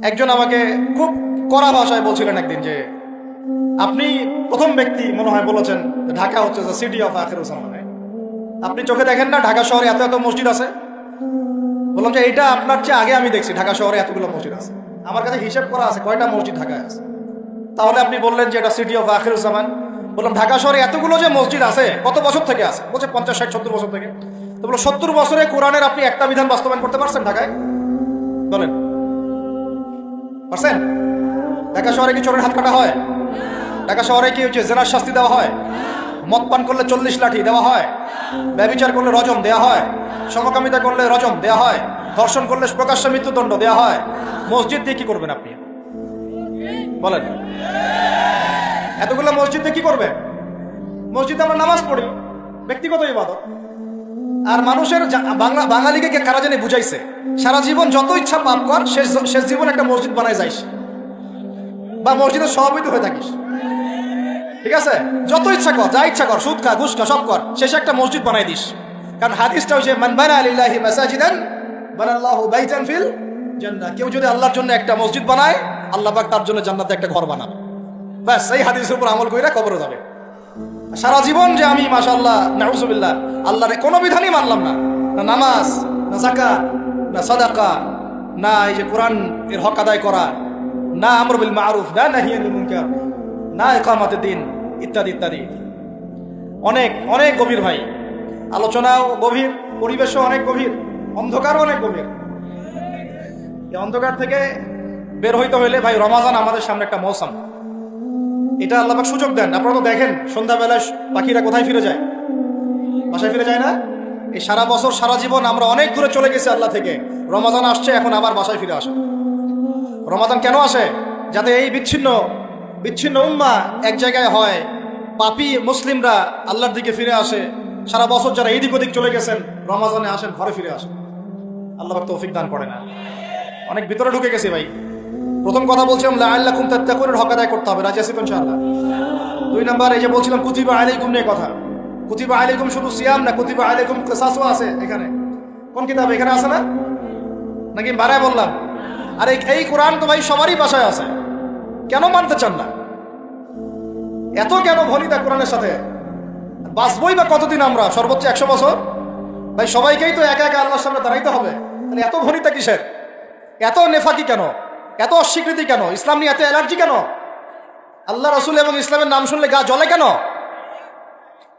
একজন আমাকে খুব কড়া ভাষায় বলছিলেন একদিন যে আপনি প্রথম ব্যক্তি মনে হয় বলেছেন ঢাকা হচ্ছে সিটি অফ আখিরুজ্জামান। আপনি চোখে দেখেন না ঢাকা শহরে এত এত মসজিদ আছে? বললাম যে এইটা আপনার চেয়ে আগে আমি দেখছি ঢাকা শহরে এতগুলো মসজিদ আছে। আমার কাছে হিসাব করা আছে কয়টা মসজিদ ঢাকায় আছে। তাহলে আপনি বললেন যে এটা সিটি অফ আখিরুজ্জামান। বললাম ঢাকা শহরে এতগুলো যে মসজিদ আছে কত বছর থেকে আছে? বলছে 50, 60, 70 বছর থেকে। তো বলো 70 বছরে কোরআনের আপনি একটা বিধান বাস্তবায়ন করতে পারছেন ঢাকায়? বলেন পারছেন? ঢাকা শহরে কি চোরের হাত কাটা হয়? ঢাকা শহরে কি হচ্ছে জেনার শাস্তি দেওয়া হয়? মদ পান করলে 40 লাঠি দেওয়া হয়? ব্যভিচার করলে রজম দেওয়া হয়? সমকামিতা করলে রজম দেওয়া হয়? ধর্ষণ করলে প্রকাশ্য মৃত্যুদণ্ড দেওয়া হয়? মসজিদ দিয়ে কি করবেন আপনি? বলেন, এতগুলো মসজিদ দিয়ে কি করবেন? মসজিদে আমরা নামাজ পড়ি, ব্যক্তিগত ইবাদত। আর মানুষের বাঙালিকে কারা জানি বুঝাইছে সারা জীবন যত ইচ্ছা পাপ কর, শেষ জীবন একটা মসজিদ বানায় যাইস বা মসজিদের সভাপতি হয়ে থাকিস, ঠিক আছে? যত ইচ্ছা কর, যা ইচ্ছা কর, সুদ খা, ঘুষ খা, সব কর, শেষে একটা মসজিদ বানাই দিস। কারণ হাদিসটা হচ্ছে মান বানা লিল্লাহি মাসাজিদান বানাল্লাহু বাইতান ফিল জান্নাহ। কেউ যদি আল্লাহর জন্য একটা মসজিদ বানায়, আল্লাহ পাক তার জন্য জান্নাতে একটা ঘর বানাবে। ব্যাস, এই হাদিসের উপর আমল কইরা কবরে যাবে। সারা জীবন যে আমি মাশাআল্লাহ নাউজুবিল্লাহ আল্লাহর কোনো বিধানই মানলাম না, না নামাজ, না যাকাত, না সাদাকা, না এই যে কোরআন এর হক আদায় করা, না আমর বিল মারুফ, না নাহি আনিল মুনকার, না ইকামাতুদ দ্বীন, ইত্যাদি ইত্যাদি। অনেক অনেক গভীর ভাই, আলোচনাও গভীর, পরিবেশও অনেক গভীর, অন্ধকারও অনেক গভীর। এই অন্ধকার থেকে বের হইতে হইলে ভাই রমাজান আমাদের সামনে একটা মৌসুম। এটা আল্লাহ পাক সুযোগ দেন। আপনারা তো দেখেন সন্ধ্যাবেলায় পাখিরা কোথায় ফিরে যায়? বাসায় ফিরে যায় না? এই সারা বছর সারা জীবন আমরা অনেক দূরে চলে গেছি আল্লাহ থেকে, রমাজান আসছে এখন আবার বাসায় ফিরে আসে। রমাজান কেন আসে? যাতে এই বিচ্ছিন্ন উম্মাহ এক জায়গায় হয়, পাপী মুসলিমরা আল্লাহর দিকে ফিরে আসে। সারা বছর যারা এদিক ওদিক চলে গেছেন রমাজানে আসেন, ঘরে ফিরে আসেন। আল্লাহ পাক তৌফিক দান করে না। অনেক ভিতরে ঢুকে গেছি ভাই। প্রথম কথা বলছিলাম লাআল্লাকুম তাত্তাকুন, হক আদায় করতে হবে, রাজি আছি তো ইনশাআল্লাহ? 2 নাম্বার এই যে বলছিলাম কুতিবা আলাইকুম নিয়ে কথা। কুতিবা আলাইকুম শুধু সিয়াম না, কুতিবা আলাইকুম কিসাসও আছে এখানে। কোন কিতাব এখানে আছে না? নাকি বাড়ায় বললাম? আর এই কোরআন তো ভাই সবারই বাসায় আছে, কেন মানতে চান না? এত কেন ভনিতা কোরআনের সাথে? বাঁচবই বা কতদিন আমরা? সর্বোচ্চ 100 বছর। ভাই সবাইকেই তো একা একা আল্লাহর সামনে দাঁড়াইতে হবে, তাহলে এত ভনিতা কিসের? এত নেফাকি কেন? এত অস্বীকৃতি কেন? ইসলাম নিয়ে এত অ্যালার্জি কেন? আল্লাহ রাসূল এবং ইসলামের নাম শুনলে গা জ্বলে কেন?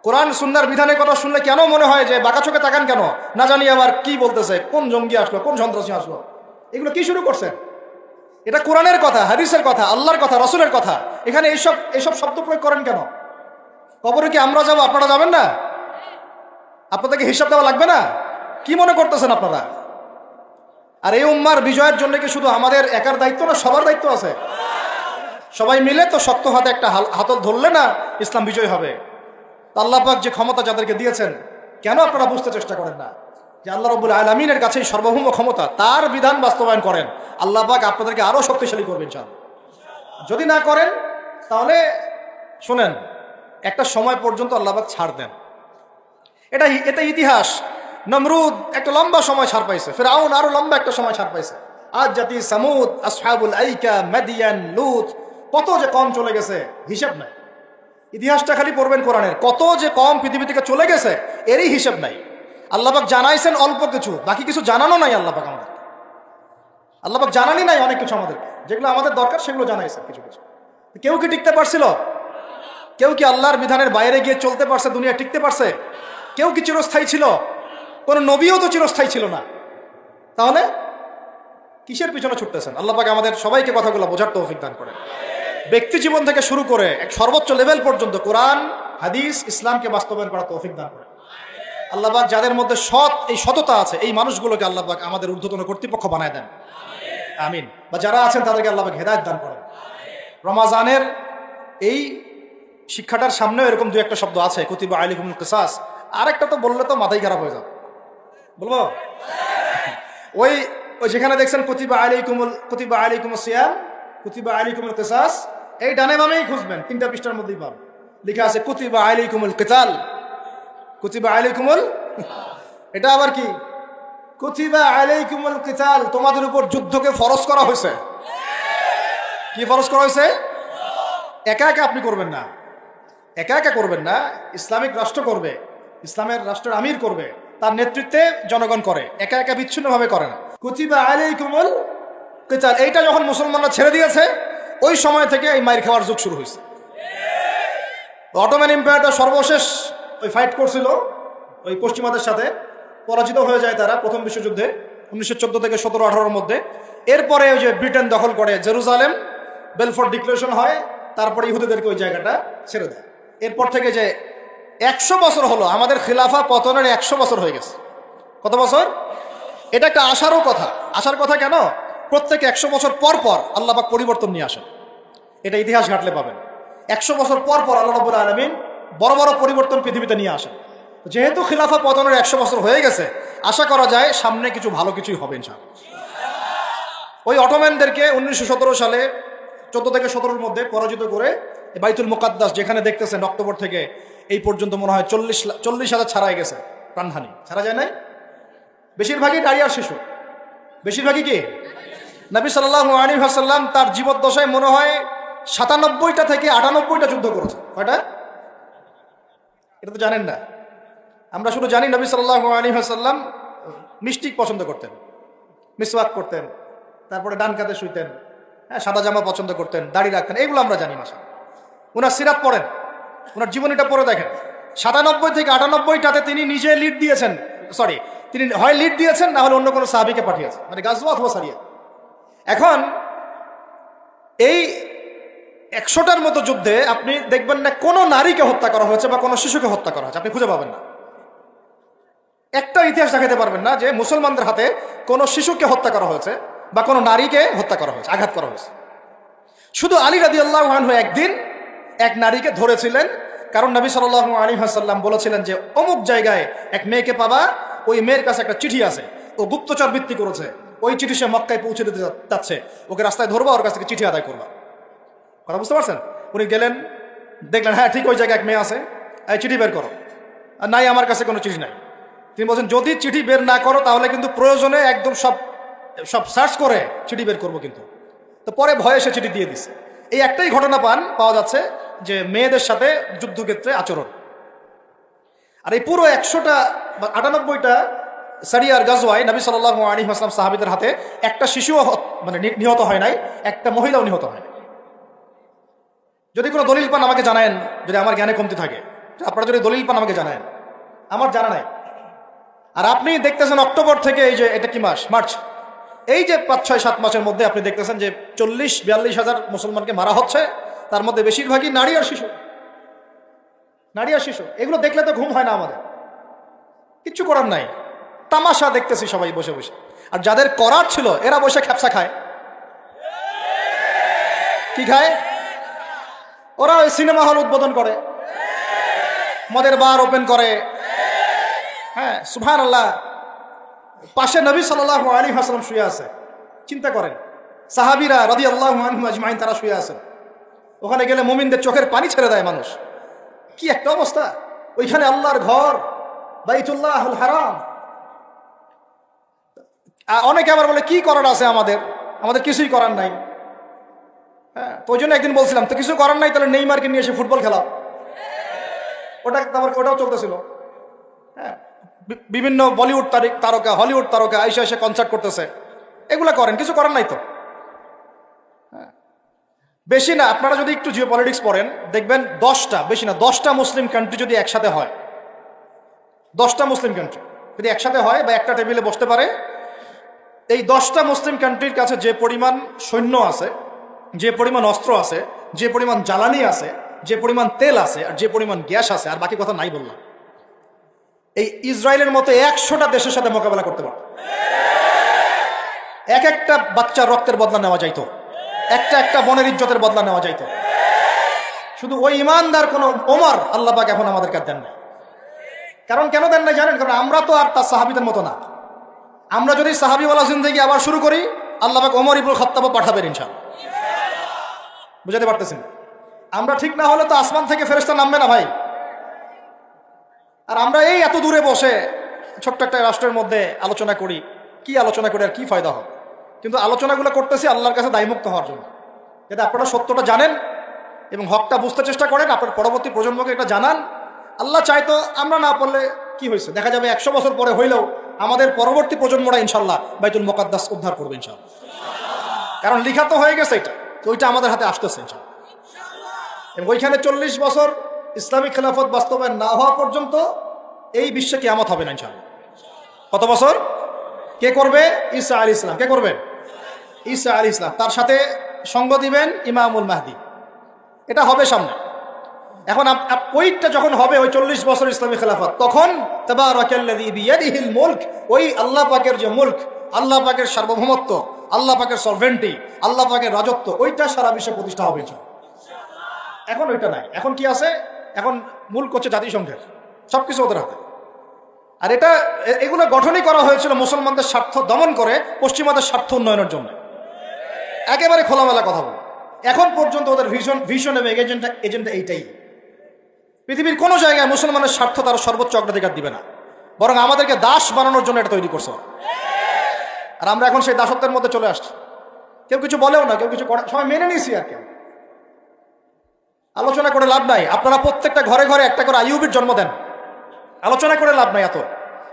কোরআন সুন্নাহর বিধানের কথা শুনলে কেন মনে হয় যে বাঁকা চোখে তাকান কেন? না জানি আবার কি বলতেছে, কোন জঙ্গি আসলো, কোন সন্ত্রাসী আসলো, এগুলো কি শুরু করছেন? এটা কোরআনের কথা, হাদিসের কথা, আল্লাহর কথা, রাসূলের কথা। এখানে এইসব শব্দ প্রয়োগ করেন কেন? কবরে কি আমরা যাব, আপনারা যাবেন না? আপনাদেরকে হিসাব দেওয়া লাগবে না? কি মনে করতেছেন আপনারা? আর এই উম্মার বিজয়ের জন্য কি শুধু আমাদের একার দায়িত্ব না, সবার দায়িত্ব আছে? সবাই মিলে তো শক্ত হাতে একটা হাতল ধরলে না ইসলাম বিজয় হবে। আল্লাহ পাক যে ক্ষমতা যাদেরকে দিয়েছেন, কেন আপনারা বুঝতে চেষ্টা করেন না যে আল্লাহ রাব্বুল আলামিনের কাছেই সর্বভৌম ক্ষমতা, তার বিধান বাস্তবায়ন করেন, আল্লাহ পাক আপনাদেরকে আরো শক্তিশালী করবেন। যদি না করেন তাহলে শোনেন, একটা সময় পর্যন্ত আল্লাহ পাক ছাড় দেন। এটা ইতিহাস। নমরুদ একটা লম্বা সময় ছাড় পাইছে, ফিরআউন আরো লম্বা একটা সময় ছাড় পাইছে, আদ জাতি সামুদ, আসহাবুল আইকা, মাদিয়ান, লুত, কত যে কম চলে গেছে হিসাব নাই। ইতিহাসটা খালি পড়বেন কোরআনের, কত যে কম পৃথিবী থেকে চলে গেছে এরই হিসাব নাই। আল্লাহ পাক জানাইছেন অল্প কিছু, বাকি কিছু জানানো নাই। আল্লাহ পাক জানানি নাই অনেক কিছু আমাদেরকে, যেগুলো আমাদের দরকার সেগুলো জানাইছেন কিছু কিছু। কেউ কি টিকতে পারছিল? কেউ কি আল্লাহর বিধানের বাইরে গিয়ে চলতে পারছে, দুনিয়া টিকতে পারছে? কেউ কি চিরস্থায়ী ছিল? কোন নবীও তো চিরস্থায়ী ছিল না। তাহলে কিসের পিছনে ছুটতেছেন? আল্লাহ পাক আমাদের সবাইকে কথাগুলো বোঝার তৌফিক দান করেন। ব্যক্তি জীবন থেকে শুরু করে এক সর্বোচ্চ লেভেল পর্যন্ত কোরআন, হাদিস, ইসলামকে বাস্তবায়ন করার তৌফিক দান করেন। আল্লাহ পাক যাদের মধ্যে সততা আছে, এই মানুষগুলোকে আল্লাহ পাক আমাদের ঊর্ধ্বতন কর্তৃপক্ষ বানায় দেন, আমিন। বা যারা আছেন তাদেরকে আল্লাহ পাক হেদায়েত দান করেন। রমাজানের এই শিক্ষাটার সামনেও এরকম 2-1 শব্দ আছে, কুতিবা আলাইকুমুল কিসাস। আরেকটা তো বললে তো মাথাই খারাপ হয়ে যাবে, বলবো? ওই যেখানে দেখছেন কুতিবা আলাইকুমুস সিয়াম, কুতিবা আলাইকুমুল কিসাস, এই ডানে বামেই খুঁজবেন, 3টা পৃষ্ঠার মধ্যেই পাবেন লেখা আছে কুতিবা আলাইকুমুল কিতাল, কুতিবা আলাইকুমুল। এটা আবার কি? কুতিবা আলাইকুমুল কিতাল, তোমাদের উপর যুদ্ধকে ফরজ করা হয়েছে। কি ফরজ করা হয়েছে? একা একা আপনি করবেন না, একা একা করবেন না, ইসলামিক রাষ্ট্র করবে, ইসলামের রাষ্ট্রের আমির করবে, তার নেতৃত্বে জনগণ করে, একা একা বিচ্ছিন্নভাবে করে না। কুতিবা আলাইকুমুল কিতাল, এইটা যখন মুসলমানরা ছেড়ে দিয়েছে ওই সময় থেকে এই মাইর খাওয়ার যুগ শুরু হয়েছে। অটোম্যান এম্পায়ারটা সর্বশেষ ওই ফাইট করছিল ওই পশ্চিমাদের সাথে, পরাজিত হয়ে যায় তারা প্রথম বিশ্বযুদ্ধে 1914 থেকে 17-18 মধ্যে। এরপরে ওই যে ব্রিটেন দখল করে জেরুজালেম, বেলফোর্ট ডিক্লারেশন হয়, তারপরে ইহুদিদেরকে ওই জায়গাটা ছেড়ে দেয়। এরপর থেকে যে 100 বছর হলো আমাদের খিলাফা পতনের, 100 বছর হয়ে গেছে। কত বছর? এটা একটা আশারও কথা। আশার কথা কেন? প্রত্যেক 100 বছর পর পর আল্লাহ পাক পরিবর্তন নিয়ে আসেন, এটা ইতিহাস ঘাটলে পাবেন। 100 বছর পর পর আল্লাহ রাব্বুল আলামিন বড় বড় পরিবর্তন পৃথিবীতে নিয়ে আসেন। যেহেতু খিলাফা পতনের 100 বছর হয়ে গেছে, আশা করা যায় সামনে কিছু ভালো কিছুই হবে ইনশাআল্লাহ। ওই অটোম্যানদেরকে 1917 সালে 14 থেকে 17-র মধ্যে পরাজিত করে বাইতুল মুকাদ্দাস, যেখানে দেখতেছেন অক্টোবর থেকে এই পর্যন্ত মনে হয় 40,000 ছাড়াই গেছে, প্রাণহানি ছাড়া যায় নাই। বেশিরভাগই নারী আর শিশু। বেশিরভাগই কি? নবী সাল্লাল্লাহু আলাইহি ওয়াসাল্লাম তার জীবদ্দশায় মনে হয় 97টা থেকে 98টা যুদ্ধ করেছে। কয়টা? এটা তো জানেন না। আমরা শুধু জানি নবী সাল্লাল্লাহু আলাইহি ওয়াসাল্লাম মিষ্টি পছন্দ করতেন, মিসওয়াক করতেন, তারপরে ডান কাঁধে শুইতেন, হ্যাঁ, সাদা জামা পছন্দ করতেন, দাড়ি রাখতেন, এগুলো আমরা জানি। মাসা ওনার সিরাত পড়েন, ওনার জীবনীটা পড়ে দেখেন। 97 থেকে 98টাতে তিনি নিজে লিড দিয়েছেন, তিনি হয় লিড দিয়েছেন, না হলে অন্য কোনো সাহাবীকে পাঠিয়েছেন, মানে গাজওয়া অথবা সারিয়া। এখন এই 100টার মতো যুদ্ধে আপনি দেখবেন না কোনো নারীকে হত্যা করা হয়েছে বা কোনো শিশুকে হত্যা করা হয়েছে, আপনি খুঁজে পাবেন না। একটা ইতিহাস দেখাতে পারবেন না যে মুসলমানদের হাতে কোনো শিশুকে হত্যা করা হয়েছে বা কোনো নারীকে হত্যা করা হয়েছে, আঘাত করা হয়েছে। শুধু আলী রাদিয়াল্লাহু আনহু একদিন এক নারীকে ধরেছিলেন, কারণ নবী সাল্লাল্লাহু আলাইহি ওয়াসাল্লাম বলেছিলেন যে অমুক জায়গায় এক মেয়েকে পাবা, ওই মেয়ের কাছে একটা চিঠি আছে, ও গুপ্তচর বৃত্তি করেছে, ওই চিঠি সে মক্কায় পৌঁছে দিতে যাচ্ছে, ওকে রাস্তায় ধরবা, ওর কাছ থেকে চিঠি আদায় করবা। কথা বুঝতে পারছেন? উনি গেলেন, দেখলেন হ্যাঁ ঠিক ওই জায়গায় এক মেয়ে আছে, এই চিঠি বের করো। আর নাই, আমার কাছে কোনো চিঠি নাই। তিনি বলছেন যদি চিঠি বের না করো তাহলে কিন্তু প্রয়োজনে একদম সব সার্চ করে চিঠি বের করবো কিন্তু। তো পরে ভয়ে সে চিঠি দিয়ে দিছে। এই একটাই ঘটনা পাওয়া যাচ্ছে যে মেয়েদের সাথে যুদ্ধক্ষেত্রে আচরণ। আর এই পুরো 100টা বা 98টা সারিয়ার গাজওয়ায় নবী সাল্লাল্লাহু আলাইহি ওয়াসাল্লাম সাহাবীদের হাতে একটা শিশুও মানে নিহত হয় নাই, একটা মহিলাও নিহত হয় নাই। যদি কোনো দলিল পান আমাকে জানায়েন, যদি আমার জ্ঞানে কমতি থাকে, আপনারা যদি দলিল পান আমাকে জানায়েন, আমার জানা নাই। আর আপনি দেখতেছেন অক্টোবর থেকে এই যে এটা কি মাস, মার্চ, এই যে 5-6-7 মাসের মধ্যে আপনি দেখতেছেন যে 40-42 হাজার মুসলমানকে মারা হচ্ছে, তার মধ্যে বেশিরভাগই নারী আর শিশু। নারী আর শিশু, এগুলো দেখলে তো ঘুম হয় না আমাদের, কিচ্ছু করার নাই, তামাশা দেখতেছি সবাই বসে বসে। আর যাদের করার ছিল এরা বসে খ্যাপসা খায়। কি খায়? ওরা ওই সিনেমা হল উদ্বোধন করে, মদের বার ওপেন করে। হ্যাঁ, সুবহানাল্লাহ। পাশে নবী সাল্লাল্লাহু আলাইহি ওয়াসাল্লাম শুয়ে আছে, চিন্তা করেন, সাহাবীরা রাদিয়াল্লাহু আনহুম আজমাইন তারা শুয়ে আছেন। ওখানে গেলে মুমিনদের চোখের পানি ছেড়ে দেয় মানুষ। কি একটা অবস্থা! ওইখানে আল্লাহর ঘর বাইতুল্লাহুল হারাম। অনেকে আবার বলে কি করার আছে আমাদের কিছুই করার নাই। হ্যাঁ, তো ওই জন্য একদিন বলছিলাম তো কিছু করার নাই, তাহলে নেইমারকে নিয়ে এসে ফুটবল খেলাও। ওটাও চলতেছিল। হ্যাঁ, বিভিন্ন বলিউড তারকা, হলিউড তারকা এসে কনসার্ট করতেছে, এগুলা করেন, কিছু করার নাই তো। হ্যাঁ, বেশি না, আপনারা যদি একটু জিও পলিটিক্স পড়েন দেখবেন 10টা, বেশি না 10টা মুসলিম কান্ট্রি যদি একসাথে হয়, 10টা মুসলিম কান্ট্রি যদি একসাথে হয় বা একটা টেবিলে বসতে পারে, এই 10টা মুসলিম কান্ট্রির কাছে যে পরিমাণ সৈন্য আছে, যে পরিমাণ অস্ত্র আছে, যে পরিমাণ জ্বালানি আছে, যে পরিমাণ তেল আছে, আর যে পরিমাণ গ্যাস আছে, আর বাকি কথা নাই বললাম, এই ইসরায়েলের মতো 100টা দেশের সাথে মোকাবেলা করতে পারে। এক একটা বাচ্চার রক্তের বদলা নেওয়া যাইতো, একটা বনের ইজ্জতের বদলা নেওয়া যাইতো। শুধু ওই ইমানদার কোন ওমর আল্লাহ পাক এখন আমাদেরকে দেন না। কারণ কেন দেন না জানেন? কারণ আমরা তো আর তার সাহাবীদের মতো না। আমরা যদি সাহাবীওয়ালা জিন্দেগি আবার শুরু করি, আল্লাহ পাক ওমর ইবনুল খাত্তাবও পাঠাবেন ইনশাআল্লাহ। বুঝাতে পারতেছেন? আমরা ঠিক না হলে তো আসমান থেকে ফেরেশতা নামবে না ভাই। আর আমরা এই এত দূরে বসে ছোট্ট একটা রাষ্ট্রের মধ্যে আলোচনা করি, কি আলোচনা করি আর কি ফায়দা হয়, কিন্তু আলোচনাগুলো করতেছি আল্লাহর কাছে দায়মুক্ত হওয়ার জন্য, যাতে আপনারা সত্যটা জানেন এবং হকটা বুঝতে চেষ্টা করেন, আপনার পরবর্তী প্রজন্মকে এটা জানান। আল্লাহ চাইতো আমরা না পড়লে কি হয়েছে, দেখা যাবে 100 বছর পরে হইলেও আমাদের পরবর্তী প্রজন্মরা ইনশাল্লাহ বাইতুল মুকাদ্দাস উদ্ধার করবে ইনশাল্লাহ, কারণ লিখা তো হয়ে গেছে, এটা তো ওইটা আমাদের হাতে আসতেছে ইনশাল্লাহ। এবং ওইখানে 40 বছর ইসলামিক খেলাফত বাস্তবায়ন না হওয়া পর্যন্ত এই বিশ্বে কিয়ামত হবে না ইনশাল্লাহ। কত বছর? কে করবে? ঈসা আলাইহিস সালাম। কে করবেন? ঈসা আলাইহিস সালাম। তার সাথে সঙ্গ দিবেন ইমামুল মাহদি। এটা হবে সামনে। এখন ওইটা যখন হবে, ওই 40 বছর ইসলামী খেলাফত, তখন তাবারাকাল্লাযী বিয়াদিহিল মুলক, ওই আল্লাহ পাকের যে মুলক, আল্লাহ পাকের সার্বভৌমত্ব, আল্লাহ পাকের সরভেন্টি, আল্লাহ পাকের রাজত্ব, ওইটা সারা বিশ্বে প্রতিষ্ঠা হবে। এখন ওইটা নাই। এখন কি আছে? এখন মুলক হচ্ছে জাতিসংঘের, সবকিছু ওদের হাতে। আর এগুলো গঠনই করা হয়েছিল মুসলমানদের স্বার্থ দমন করে পশ্চিমাদের স্বার্থ উন্নয়নের জন্য। একেবারে খোলামেলা কথা বলো, এখন পর্যন্ত ওদের ভিশন এবং এজেন্ডা এইটাই। পৃথিবীর কোনো জায়গায় মুসলমানের স্বার্থ তারা সর্বোচ্চ অগ্রাধিকার দিবে না, বরং আমাদেরকে দাস বানানোর জন্য এটা তৈরি করছে। আর আমরা এখন সেই দাসত্বের মধ্যে চলে আসছি। কেউ কিছু বলেও না, কেউ কিছু করে, সবাই মেনে নিয়েছি। আর কেউ আলোচনা করে লাভ নাই। আপনারা প্রত্যেকটা ঘরে ঘরে একটা করে আইয়ুবের জন্ম দেন, আলোচনা করে লাভ নাই। এত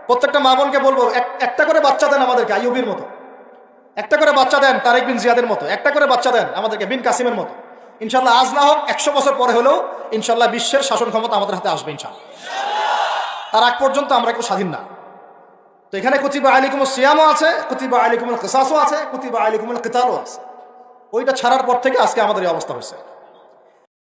প্রত্যেকটা মা বোনকে বলবো, একটা করে বাচ্চা দেন আমাদেরকে আইয়ুবের মতো, একটা করে বাচ্চা দেন তারেক বিন জিয়াদের মতো, একটা করে বাচ্চা দেন আমাদেরকে বিন কাসিমের মতো। ইনশাল্লাহ আজ না হোক 100 বছর পরে হলেও ইনশাল্লাহ বিশ্বের শাসন ক্ষমতা আমাদের হাতে আসবে ইনশাল্লাহ। তার আগ পর্যন্ত আমরা একটু স্বাধীন না। তো এখানে কুতিবা আলাইকুমুস সিয়ামও আছে, কুতিবা আলাইকুমুল কিসাসও আছে, কুতিবা আলাইকুমুল কিতালও আছে। ওইটা ছাড়ার পর থেকে আজকে আমাদের এই অবস্থা হয়েছে।